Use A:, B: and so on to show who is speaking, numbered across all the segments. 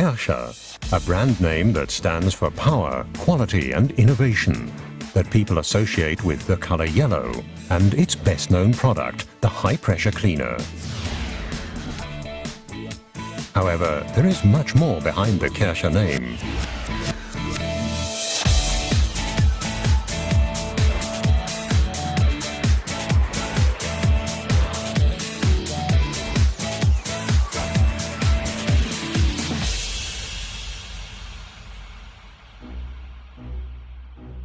A: Kärcher, a brand name that stands for power, quality and innovation, that people associate with the color yellow and its best-known product, the high-pressure cleaner. However, there is much more behind the Kärcher name.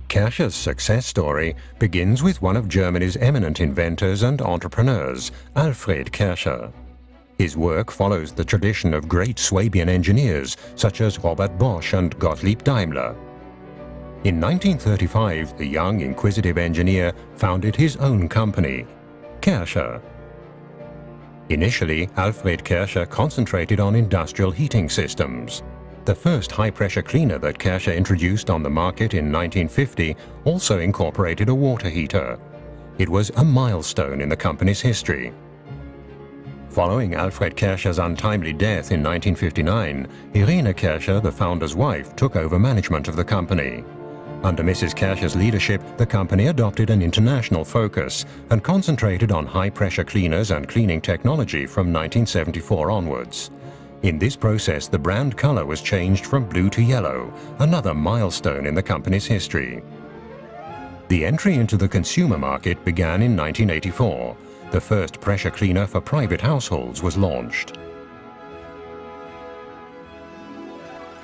A: Kärcher's success story begins with one of Germany's eminent inventors and entrepreneurs, Alfred Kärcher. His work follows the tradition of great Swabian engineers such as Robert Bosch and Gottlieb Daimler. In 1935, the young, inquisitive engineer founded his own company, Kärcher. Initially, Alfred Kärcher concentrated on industrial heating systems. The first high-pressure cleaner that Kärcher introduced on the market in 1950 also incorporated a water heater. It was a milestone in the company's history. Following Alfred Kärcher's untimely death in 1959, Irene Kärcher, the founder's wife, took over management of the company. Under Mrs. Kärcher's leadership, the company adopted an international focus and concentrated on high-pressure cleaners and cleaning technology from 1974 onwards. In this process, the brand color was changed from blue to yellow, another milestone in the company's history. The entry into the consumer market began in 1984. The first pressure cleaner for private households was launched.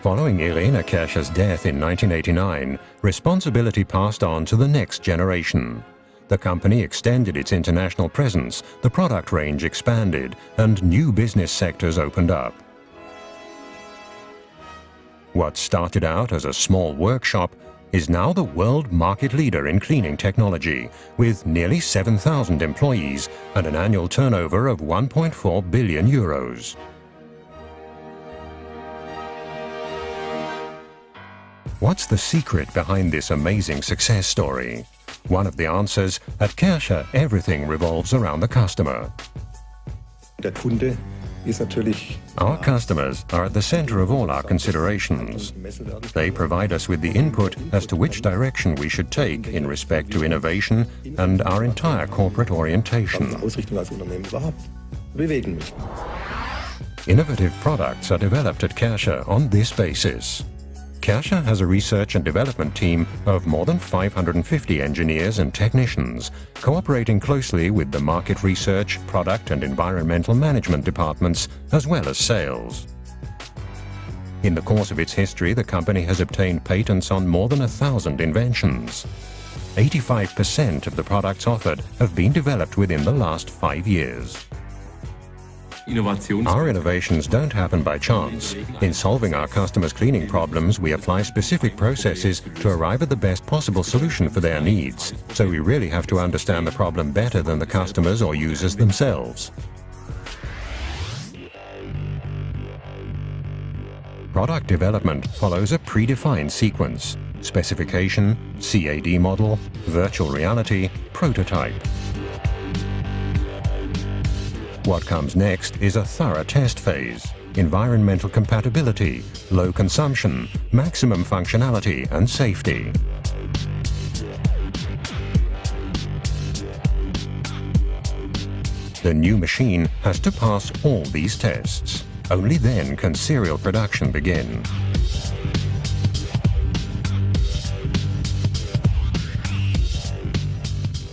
A: Following Irene Kärcher's death in 1989, responsibility passed on to the next generation. The company extended its international presence, the product range expanded, and new business sectors opened up. What started out as a small workshop is now the world market leader in cleaning technology, with nearly 7,000 employees and an annual turnover of 1.4 billion euros. What's the secret behind this amazing success story? One of the answers, at Kärcher, everything revolves around the customer. Our customers are at the center of all our considerations. They provide us with the input as to which direction we should take in respect to innovation and our entire corporate orientation. Innovative products are developed at Kärcher on this basis. Kärcher has a research and development team of more than 550 engineers and technicians, cooperating closely with the market research, product and environmental management departments, as well as sales. In the course of its history, the company has obtained patents on more than 1,000 inventions. 85% of the products offered have been developed within the last 5 years. Our innovations don't happen by chance. In solving our customers' cleaning problems, we apply specific processes to arrive at the best possible solution for their needs. So we really have to understand the problem better than the customers or users themselves. Product development follows a predefined sequence: specification, CAD model, virtual reality, prototype. What comes next is a thorough test phase: environmental compatibility, low consumption, maximum functionality and safety. The new machine has to pass all these tests. Only then can serial production begin.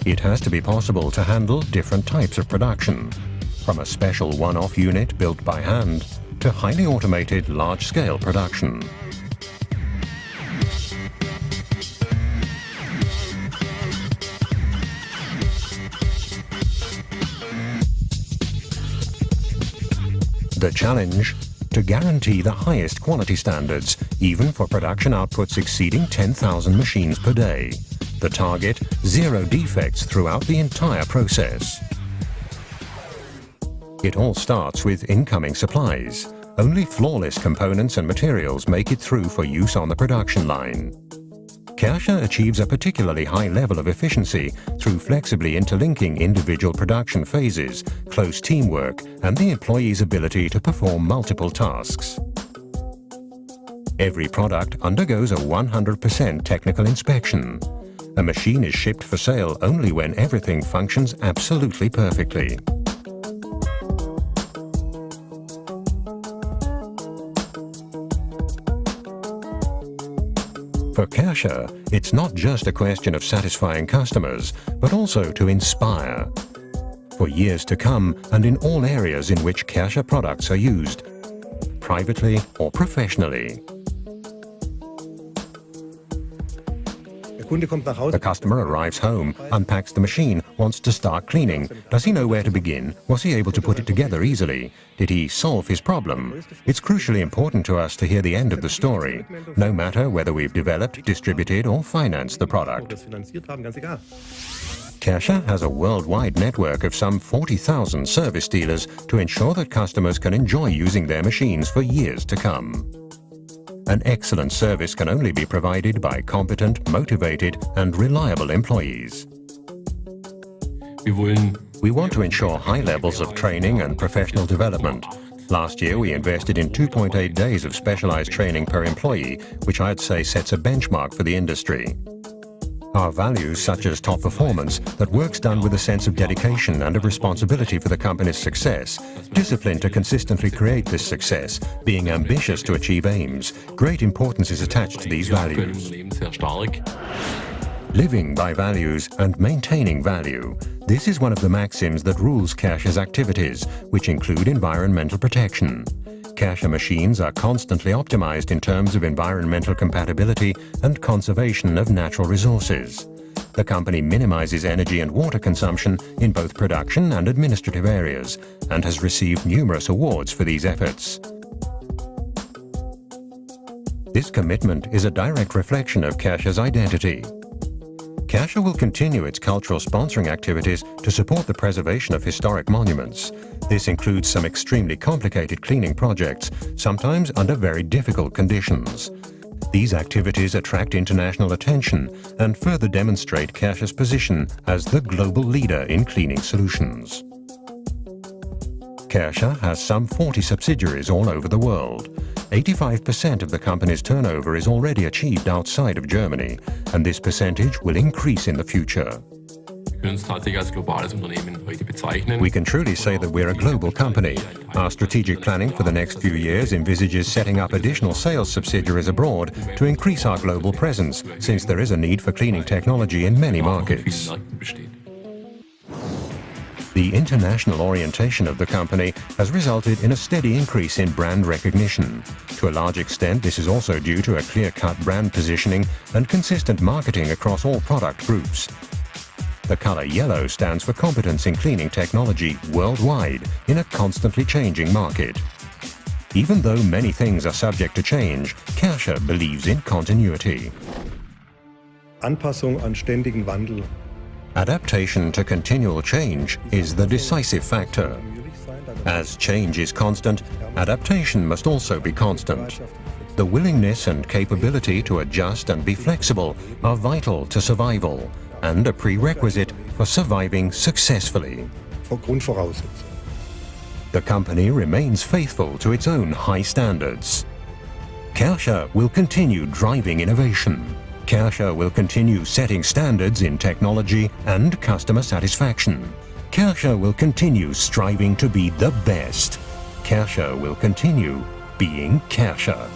A: It has to be possible to handle different types of production, from a special one-off unit built by hand to highly automated large-scale production. The challenge? To guarantee the highest quality standards, even for production outputs exceeding 10,000 machines per day. The target? 0 defects throughout the entire process. It all starts with incoming supplies. Only flawless components and materials make it through for use on the production line. Kärcher achieves a particularly high level of efficiency through flexibly interlinking individual production phases, close teamwork, and the employee's ability to perform multiple tasks. Every product undergoes a 100% technical inspection. A machine is shipped for sale only when everything functions absolutely perfectly. For Kärcher, it's not just a question of satisfying customers, but also to inspire. For years to come and in all areas in which Kärcher products are used, privately or professionally. The customer arrives home, unpacks the machine, wants to start cleaning. Does he know where to begin? Was he able to put it together easily? Did he solve his problem? It's crucially important to us to hear the end of the story, no matter whether we've developed, distributed or financed the product. Kärcher has a worldwide network of some 40,000 service dealers to ensure that customers can enjoy using their machines for years to come. An excellent service can only be provided by competent, motivated and reliable employees. We want to ensure high levels of training and professional development. Last year we invested in 2.8 days of specialized training per employee, which I'd say sets a benchmark for the industry. Our values, such as top performance, that work's done with a sense of dedication and of responsibility for the company's success, discipline to consistently create this success, being ambitious to achieve aims, great importance is attached to these values. Living by values and maintaining value. This is one of the maxims that rules Kärcher's activities, which include environmental protection. Kärcher machines are constantly optimized in terms of environmental compatibility and conservation of natural resources. The company minimizes energy and water consumption in both production and administrative areas and has received numerous awards for these efforts. This commitment is a direct reflection of Kärcher's identity. Kärcher will continue its cultural sponsoring activities to support the preservation of historic monuments. This includes some extremely complicated cleaning projects, sometimes under very difficult conditions. These activities attract international attention and further demonstrate Kärcher's position as the global leader in cleaning solutions. Kärcher has some 40 subsidiaries all over the world. 85% of the company's turnover is already achieved outside of Germany, and this percentage will increase in the future. We can truly say that we're a global company. Our strategic planning for the next few years envisages setting up additional sales subsidiaries abroad to increase our global presence, since there is a need for cleaning technology in many markets. The international orientation of the company has resulted in a steady increase in brand recognition. To a large extent, this is also due to a clear-cut brand positioning and consistent marketing across all product groups. The color yellow stands for competence in cleaning technology worldwide in a constantly changing market. Even though many things are subject to change, Kärcher believes in continuity.
B: Anpassung an ständigen Wandel.
A: Adaptation to continual change is the decisive factor. As change is constant, adaptation must also be constant. The willingness and capability to adjust and be flexible are vital to survival and a prerequisite for surviving successfully. The company remains faithful to its own high standards. Kärcher will continue driving innovation. Kärcher will continue setting standards in technology and customer satisfaction. Kärcher will continue striving to be the best. Kärcher will continue being Kärcher.